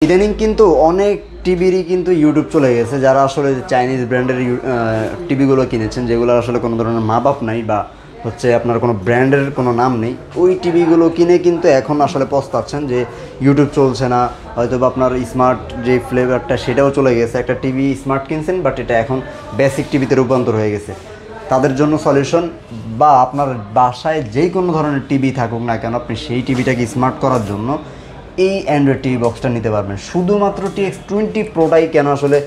ইদানিং কিন্তু অনেক টিভিরই কিন্তু ইউটিউব চলে গেছে, যারা আসলে চাইনিজ ব্র্যান্ডের টিভিগুলো কিনেছেন, যেগুলো আসলে কোনো ধরনের মা বাপ নাই বা হচ্ছে আপনার কোনো ব্র্যান্ডের কোনো নাম নেই, ওই টিভিগুলো কিনে কিন্তু এখন আসলে পস্তাচ্ছেন যে ইউটিউব চলছে না, হয়তো বা আপনার স্মার্ট যে ফ্লেভারটা সেটাও চলে গেছে। একটা টিভি স্মার্ট কিনছেন বাট এটা এখন বেসিক টিভিতে রূপান্তর হয়ে গেছে। তাদের জন্য সলিউশন, বা আপনার বাসায় যেই কোনো ধরনের টিভি থাকুক না কেন, আপনি সেই টিভিটাকে স্মার্ট করার জন্য এই অ্যান্ড্রয়েড টিভি বক্সটা নিতে পারবেন। শুধুমাত্র TX20 প্রোটাই কেন আসলে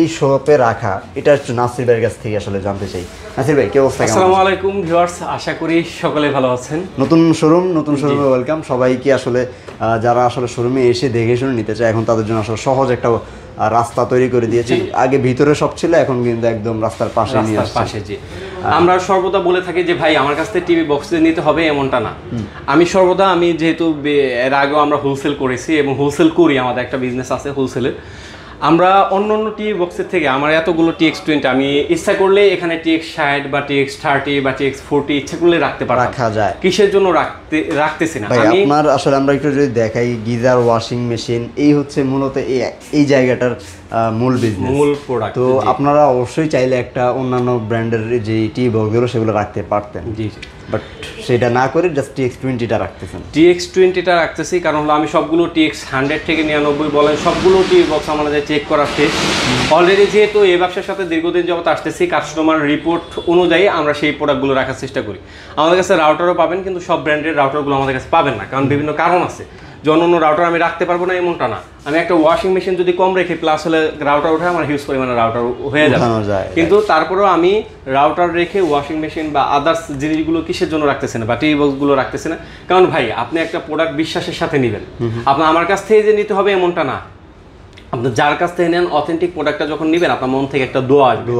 এই শপে রাখা, এটা একটু নাসির ভাইয়ের কাছ থেকে আসলে জানতে চাই। নাসির ভাই, কি অবস্থা? আসসালামু আলাইকুম ভিউয়ার্স, আশা করি সকলে ভালো আছেন। নতুন শোরুমে ওয়েলকাম সবাইকে। আসলে যারা আসলে শোরুমে এসে দেখে শুনে নিতে চায়, এখন তাদের জন্য আসলে সহজ একটা রাস্তা তৈরি করে দিয়েছে। আগে ভিতরে সব ছিল, এখন কিন্তু একদম রাস্তার পাশে নিয়ে আসছে। জি, আমরা সর্বদা বলে থাকি যে ভাই আমার কাছ থেকে টিভি বক্স নিতে হবে এমনটা না। আমি যেহেতু এর আগেও আমরা হোলসেল করেছি এবং হোলসেল করি, আমাদের একটা বিজনেস আছে হোলসেলের। আমরা অন্য টিভি বক্সের থেকে আমার এতগুলো TX20 আমি ইচ্ছা করলে এখানে TX60 বা TX30 বা TX40 ইচ্ছা করলে রাখা যায়। কিসের জন্য রাখতেছি না আমি আপনার আসলে আমরা একটু যদি দেখাই, গিজার, ওয়াশিং মেশিন, এই হচ্ছে মূলত এই জায়গাটার মূল বিজনেস, মূল প্রোডাক্ট। তো আপনারা অবশ্যই চাইলে একটা অন্যান্য ব্র্যান্ডের যে টিভি বক্সগুলো সেগুলো রাখতে পারতেন, জি, বাট সেটা না করে জাস্ট TX20টা রাখতেছেন। TX20টা রাখতেছি কারণ হলো আমি সবগুলো TX100 থেকে 99 বলেন সবগুলো টিভি বক্স আমাদের চেক করা শেষ অলরেডি। যেহেতু এই ব্যবসার সাথে দীর্ঘদিন যাবত আসতেছি, কাস্টমার রিপোর্ট অনুযায়ী আমরা সেই প্রোডাক্টগুলো রাখার চেষ্টা করি। আমাদের কাছে রাউটারও পাবেন, কিন্তু সব ব্র্যান্ডের রাউটারগুলো আমাদের কাছে পাবেন না, কারণ বিভিন্ন কারণ আছে। অন্য রাউটার আমি রাখতে পারবো না এমনটা না। আমি একটা ওয়াশিং মেশিন যদি কম রেখে প্লাস হলে রাউটার উঠে আমার হিউজ পরিমাণে রাউটার হয়ে যাবে, কিন্তু তারপরেও আমি রাউটার রেখে ওয়াশিং মেশিন বা আদার্স জিনিসগুলো কিসের জন্য রাখতেছে না বা টিভি বক্সগুলো রাখতেছে না, কারণ ভাই আপনি একটা প্রোডাক্ট বিশ্বাসের সাথে নেবেন। আপনার আমার কাছ থেকে যে নিতে হবে এমনটা না, আপনি যার কাছ থেকে নেন অথেন্টিক প্রোডাক্টটা যখন নেবেন আপনার মন থেকে একটা দোয়া আসবে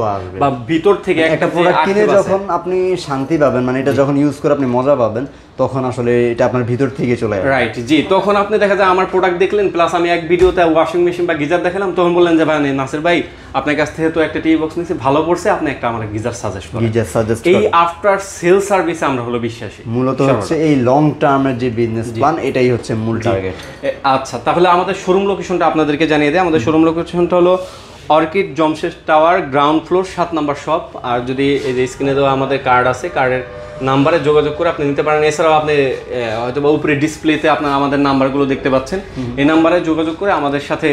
বা ভিতর থেকে একটা প্রোডাক্ট কিনে যখন আপনি শান্তি পাবেন, মানে এটা যখন ইউজ করে আপনি মজা পাবেন, তখন আসলে এটা আপনার ভিতর থেকে চলে আসবে। রাইট, জি। তখন আপনি দেখা যায় আমার প্রোডাক্ট দেখলেন, প্লাস আমি এক ভিডিওতে ওয়াশিং মেশিন বা গিজার দেখালাম, তখন বললেন যে ভাই নাসির ভাই আপনার কাছ থেকে তো একটা টিভি বক্স নিয়েছি, ভালো পড়ছে, আপনি একটা আমার গিজার সাজেস্ট করেন। এই আফটার সেল সার্ভিসে আমরা হলো বিশ্বাসী। মূলত হচ্ছে এই লং টার্মের যে বিজনেস প্ল্যান, এটাই হচ্ছে মূল টার্গেট। আচ্ছা, তাহলে আমাদের শোরুম লোকেশনটা আপনাদেরকে জানিয়ে দেয়। আমাদের শোরুম লোকেশনটা হলো orchid Jamshed tower, ground floor, 7 নম্বর শপ। আর যদি এই যে স্ক্রিনে দেওয়া আমাদের কার্ড আছে, কার্ডের নাম্বারে যোগাযোগ করে আপনি নিতে পারেন। এছাড়াও আপনি হয়তো বা উপরে ডিসপ্লেতে আপনার আমাদের নাম্বারগুলো দেখতে পাচ্ছেন, এই নাম্বারে যোগাযোগ করে আমাদের সাথে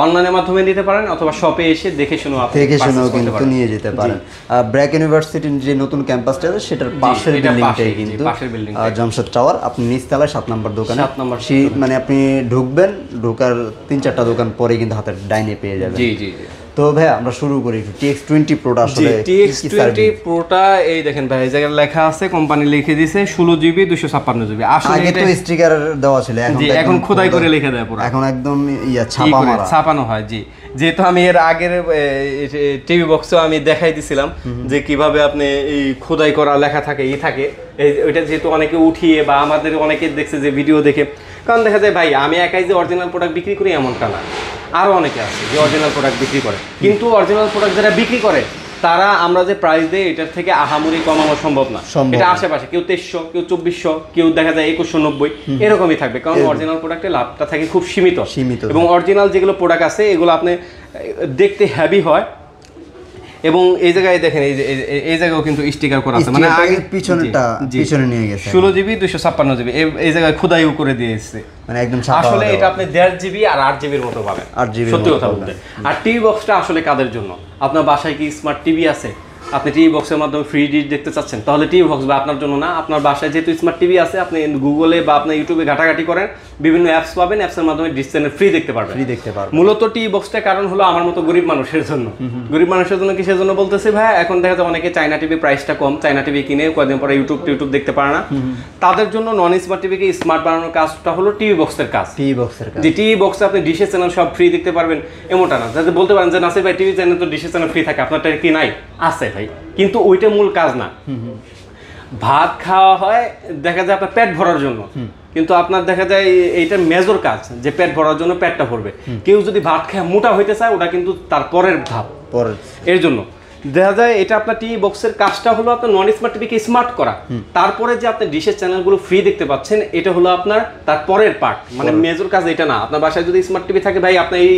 অনলাইনের মাধ্যমে নিতে পারেন, অথবা শপে এসে দেখে শুনেও কিন্তু নিয়ে যেতে পারেন। ব্র্যাক ইউনিভার্সিটির যে নতুন ক্যাম্পাসটা আছে সেটার পাশের বিল্ডিংটাই কিন্তু জমশেদ টাওয়ার। আপনি নিচতলায় 7 নম্বর দোকানে, মানে আপনি ঢুকবেন, ঢোকার 3-4টা দোকান পরে কিন্তু হাতের ডাইনে পেয়ে যাবেন। জি জি। তো ভাই আমরা শুরু করি TX20 প্রোটা। আসলে TX20 প্রোটা এই দেখেন ভাই, এই জায়গায় লেখা আছে, কোম্পানি লিখে দিয়েছে 16GB 256GB। আসলে আগে তো স্টিকার দেওয়া ছিল, এখন খোদাই করে লিখে দেয় পুরো, এখন একদম ছাপানো হয়। জি, যেহেতু আমি এর আগের টিভি বক্সেও আমি দেখাই দিছিলাম যে কিভাবে আপনি এই খোদাই করা লেখা থাকে থাকে, ওইটা যেহেতু অনেকে উঠিয়ে বা আমাদের অনেকে দেখছে যে ভিডিও দেখে, কারণ দেখা যায় ভাই আমি একাই যে অরিজিনাল প্রোডাক্ট বিক্রি করি এমনটা না, আরও অনেকে আছে যে অরিজিনাল প্রোডাক্ট বিক্রি করে, কিন্তু অরিজিনাল প্রোডাক্ট যারা বিক্রি করে তারা আমরা যে প্রাইস দেই এটার থেকে আহামরি কমানো সম্ভব না। এটা আশেপাশে কেউ 2300, কেউ 2400, কেউ দেখা যায় 2190 এরকমই থাকবে, কারণ অরিজিনাল প্রোডাক্টে লাভটা থাকে খুব সীমিত। এবং অরিজিনাল যেগুলো প্রোডাক্ট আছে এগুলো আপনি দেখতে হেভি হয়। এবং এই জায়গায় দেখেন, এই জায়গাও কিন্তু স্টিকার করা আছে, মানে আগে পিছনে নিয়ে গেছে 16GB 256GB এই জায়গায় খোদাইও করে দিয়েছে, মানে একদম আসলে এটা আপনি 1.5GB আর 8GBর মতো পাবেন, সত্যি কথা বলতে। আর টিভি বক্সটা আসলে কাদের জন্য? আপনার বাসায় কি স্মার্ট টিভি আছে? আপনি টিভি বক্সের মাধ্যমে ফ্রি ডিশ দেখতে চাচ্ছেন, তাহলে টিভি বক্স বা আপনার জন্য না। আপনার বাসায় যেহেতু স্মার্ট টিভি আছে, আপনি গুগলে বা আপনার ইউটিউবে ঘাটাঘাটি করেন, বিভিন্ন অ্যাপস পাবেন, অ্যাপসের মাধ্যমে ডিশ চ্যানেল ফ্রি দেখতে পারবেন। মূলত টিভি বক্সটা কারণ হলো আমার মতো গরিব মানুষের জন্য। গরিব মানুষের জন্য কিসের জন্য বলতেছি ভাই, এখন দেখা যায় অনেকে চায়না টিভি প্রাইসটা কম, চায়না টিভি কিনে কয়েকদিন পরে ইউটিউব দেখতে পারে না, তাদের জন্য নন স্মার্ট টিভিকে স্মার্ট বানানোর কাজটা হলো টিভি বক্সের কাজ। যে টিভি বক্সে আপনি ডিশের চ্যানেল সব ফ্রি দেখতে পারবেন এমনটা না। যাতে বলতে পারেন যে নাসির ভাই টিভি চ্যানেল তো ডিশের চ্যানেল ফ্রি থাকে, আপনারটা কি নাই? আছে ভাই, কিন্তু ওইটা মূল কাজ না। ভাত খাওয়া হয় দেখা যায় আপনার পেট ভরার জন্য, কিন্তু আপনার দেখা যায় এইটা মেজর কাজ যে পেট ভরার জন্য পেটটা ভরবে। কেউ যদি ভাত খেয়ে মোটা হইতে চায় ওটা কিন্তু তার পরের ধাপ, এর জন্য দেখা যায় এটা আপনার টিভি বক্সের কাজটা হলো আপনার নন স্মার্ট টিভিকে স্মার্ট করা, তারপরে যে আপনি ডিশের চ্যানেলগুলো ফ্রি দেখতে পাচ্ছেন এটা হলো আপনার তার পরের পার্ট, মানে মেজর কাজ এটা না। আপনার বাসায় যদি স্মার্ট টিভি থাকে ভাই আপনি এই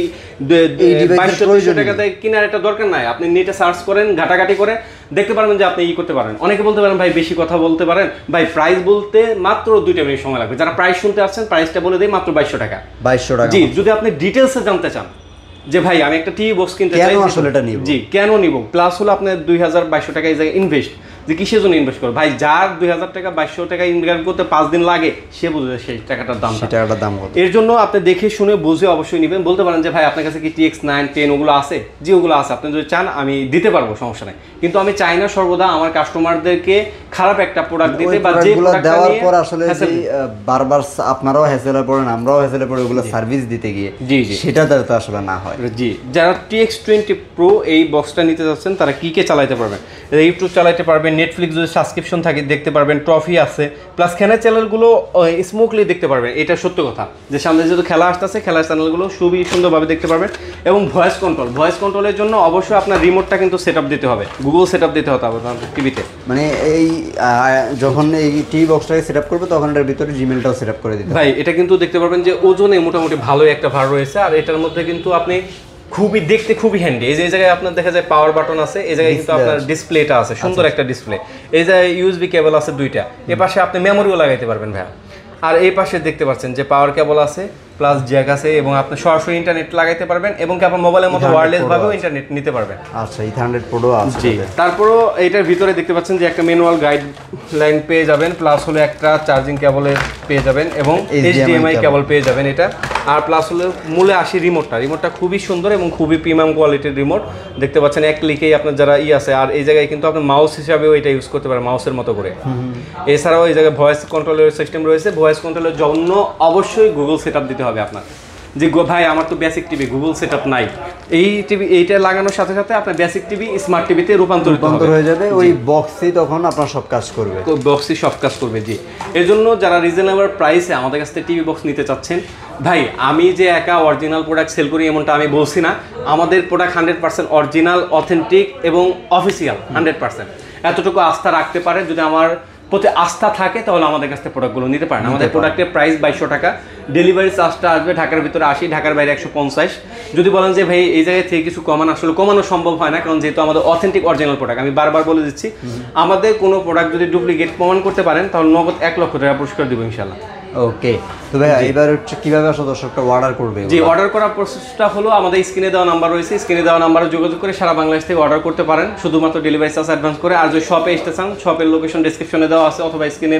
2200 টাকা দিয়ে কেনার একটা দরকার নাই, আপনি নেটে সার্চ করেন ঘাটাঘাটি করে দেখতে পারবেন যে আপনি করতে পারেন। অনেকে বলতে পারেন ভাই বেশি কথা বলতে পারেন, ভাই প্রাইস বলতে মাত্র 2 মিনিট সময় লাগবে। যারা প্রাইস শুনতে আসছেন প্রাইসটা বলে দেই মাত্র 2200 টাকা। 2200 টাকা জি, যদি আপনি ডিটেইলসে জানতে চান যে ভাই আমি একটা টিভি বক্স কিনতে চাই, কেন আসলে এটা নিব, জি কেন নিব, প্লাস হলো আপনার 2200 টাকা এই জায়গায় ইনভেস্ট, যে কিসের জন্য ইনভেস্ট করো ভাই, যার 2000 টাকা 2200 টাকা ইনভেস্ট করতে 5 দিন লাগে সে বুঝে সেই টাকাটার দাম, কত। এর জন্য আপনি দেখে শুনে বুঝে অবশ্যই নেবেন। বলতে পারেন যে ভাই আপনার কাছে কি TX9 10 ওগুলো আছে, জি ওগুলো আছে, আপনি যদি চান আমি দিতে পারবো, সমস্যা নাই। কিন্তু আমি চাই না সর্বদা আমার কাস্টমারদেরকে খারাপ একটা প্রোডাক্ট দিতে, বা যে প্রোডাক্টটা দেওয়ার নিয়ে পর আসলে যে বারবার আপনারাও হ্যাসেলে পড়েন আমরাও হ্যাসেলে পড়ে ওগুলো সার্ভিস দিতে গিয়ে, জি জি সেটা তো আসলে না হয়। জি, যারা TX20 Pro এই বক্সটা নিতে যাচ্ছেন তারা কি কে চালাতে পারবেন, ইউটিউব চালাতে পারবেন, নেটফ্লিক্স যদি সাবস্ক্রিপশন থাকে দেখতে পারবেন, ট্রফি আছে, প্লাস খেলার চ্যানেলগুলো স্মুথলি দেখতে পারবেন। এটা সত্য কথা যে সামনে যেহেতু খেলা আসতেছে খেলার চ্যানেলগুলো খুবই সুন্দরভাবে দেখতে পারবেন। এবং ভয়েস কন্ট্রোলের জন্য অবশ্যই আপনার রিমোটটা কিন্তু সেটআপ দিতে হবে, গুগল সেটআপ দিতে হবে আপনার টিভিতে। মানে এই যখন এই টিভি বক্সটাকে সেটআপ করবে তখন এর ভিতরে জিমেলটাও সেটআপ করে দিতে ভাই এটা কিন্তু দেখতে পারবেন যে ওজনে মোটামুটি ভালোই একটা ভার রয়েছে, আর এটার মধ্যে কিন্তু আপনি খুবই দেখতে খুবই হ্যান্ডি। এই যে জায়গায় আপনার দেখা যায় পাওয়ার বাটন আছে, এই জায়গায় কিন্তু আপনার ডিসপ্লেটা আছে, সুন্দর একটা ডিসপ্লে। এই জায়গায় USB কেবল আছে 2টা, এ পাশে আপনি মেমোরিও লাগাইতে পারবেন ভাই। আর এই পাশে দেখতে পাচ্ছেন যে পাওয়ার কেবল আছে, প্লাস জ্যাক আছে, এবং আপনি সরাসরি ইন্টারনেট লাগাইতে পারবেন, এবং কি আপনার মোবাইলের মতো ওয়্যারলেস ভাবেও ইন্টারনেট নিতে পারবেন। আচ্ছা, ইথারনেট পোর্টও আছে। জি, তারপরও এটার ভিতরে দেখতে পাচ্ছেন যে একটা ম্যানুয়াল গাইডলাইন পেয়ে যাবেন, প্লাস হলো একটা চার্জিং কেবল পেয়ে যাবেন, এবং HDMI কেবল পেয়ে যাবেন এটা। আর প্লাস হলো মূলে আসি রিমোটটা খুবই সুন্দর এবং খুবই প্রিমিয়াম কোয়ালিটির রিমোট দেখতে পাচ্ছেন। এক ক্লিকেই আপনার যারা আছে, আর এই জায়গায় কিন্তু আপনি মাউস হিসাবেও এটা ইউজ করতে পারেন, মাউসের মতো করে। এছাড়াও এই জায়গায় ভয়েস কন্ট্রোলের সিস্টেম রয়েছে। ভয়েস কন্ট্রোলের জন্য অবশ্যই গুগল সেটআপ দিতে হবে আপনার, যে ভাই আমার তো বেসিক টিভি গুগল সেটআপ নাই, এই টিভি এইটা লাগানোর সাথে সাথে আপনার বেসিক টিভি স্মার্ট টিভিতে রূপান্তরিত হয়ে যাবে, ওই বক্সই তখন আপনার সব কাজ করবে, বক্সই সব কাজ করবে। জি, এর জন্য যারা রিজনেবল প্রাইসে আমাদের কাছ থেকে টিভি বক্স নিতে চাচ্ছেন, ভাই আমি যে একা অরিজিনাল প্রোডাক্ট সেল করি এমনটা আমি বলছি না, আমাদের প্রোডাক্ট 100% অরিজিনাল, অথেন্টিক এবং অফিসিয়াল 100%। এতটুকু আস্থা রাখতে পারেন, যদি আমার প্রতি আস্থা থাকে তাহলে আমাদের কাছ থেকে প্রোডাক্টগুলো নিতে পারেন। আমাদের প্রোডাক্টের প্রাইস 2200 টাকা, ডেলিভারি চার্জটা আসবে ঢাকার ভিতরে 80, ঢাকার বাইরে 150। যদি বলেন যে ভাই এই জায়গায় থেকে কিছু কমানো, আসলে কমানো সম্ভব হয় না, কারণ যেহেতু আমাদের অথেন্টিক অরিজিনাল প্রোডাক্ট। আমি বারবার বলে দিচ্ছি, আমাদের কোনো প্রোডাক্ট যদি ডুপ্লিকেট প্রমাণ করতে পারেন তাহলে নগদ 1 লক্ষ টাকা পুরস্কার দিব ইনশাআল্লাহ। ওকে, তো ভাই এবার হচ্ছে কিভাবে আসলে দর্শকরা অর্ডার করবে? জি, অর্ডার করার প্রসেসটা হলো আমাদের স্ক্রিনে দেওয়া নাম্বার রয়েছে, স্ক্রিনে দেওয়া নাম্বারে যোগাযোগ করে সারা বাংলাদেশ থেকে অর্ডার করতে পারেন, শুধুমাত্র ডেলিভারি চার্জ অ্যাডভান্স করে। আর যদি শপে আসতে চান, শপের লোকেশন ডেসক্রিপশনে দেওয়া আছে অথবা স্ক্রিনে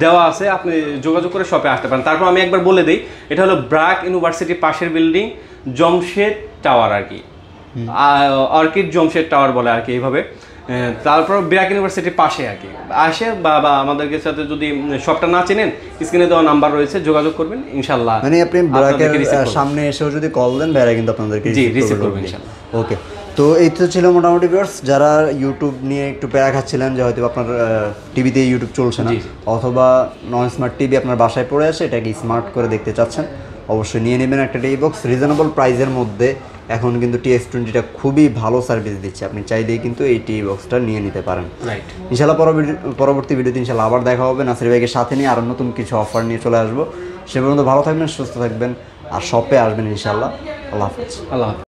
দেওয়া আছে, আপনি যোগাযোগ করে শপে আসতে পারেন। তারপর আমি একবার বলে দিই, এটা হলো ব্র্যাক ইউনিভার্সিটির পাশের বিল্ডিং, জমশেদ টাওয়ার আর কি, অর্কিড জমশেদ টাওয়ার বলে আর কি এইভাবে। তারপর ব্র্যাক ইউনিভার্সিটির পাশে আর কি আসে, বা আমাদেরকে সাথে যদি শপটা না চেনেন স্ক্রিনে দেওয়া নাম্বার রয়েছে, যোগাযোগ করবেন ইনশাআল্লাহ। মানে আপনি ব্র্যাকের সামনে এসেও যদি কল দেন ভাইরা কিন্তু আপনাদেরকে রিসিভ করবেন ইনশাআল্লাহ। ওকে, তো এই তো ছিল মোটামুটি ভিউয়ার্স, যারা ইউটিউব নিয়ে একটু প্যারা খাচ্ছিলেন যে হয়তো আপনার টিভিতে ইউটিউব চলছে না, অথবা নন স্মার্ট টিভি আপনার বাসায় পড়ে আছে, এটাকে স্মার্ট করে দেখতে চাচ্ছেন, অবশ্যই নিয়ে নেবেন একটা টিভি বক্স রিজনেবল প্রাইসের মধ্যে। এখন কিন্তু TX20টা খুবই ভালো সার্ভিস দিচ্ছে, আপনি চাইলেই কিন্তু এই টিভি বক্সটা নিয়ে নিতে পারেন। ইনশাআল্লাহ পরবর্তী ভিডিওতে ইনশাআল্লাহ আবার দেখা হবে নাসির ভাইকে সাথে নিয়ে, আরও নতুন কিছু অফার নিয়ে চলে আসবো। সে পর্যন্ত ভালো থাকবেন, সুস্থ থাকবেন, আর শপে আসবেন ইনশাআল্লাহ। আল্লাহ হাফেজ।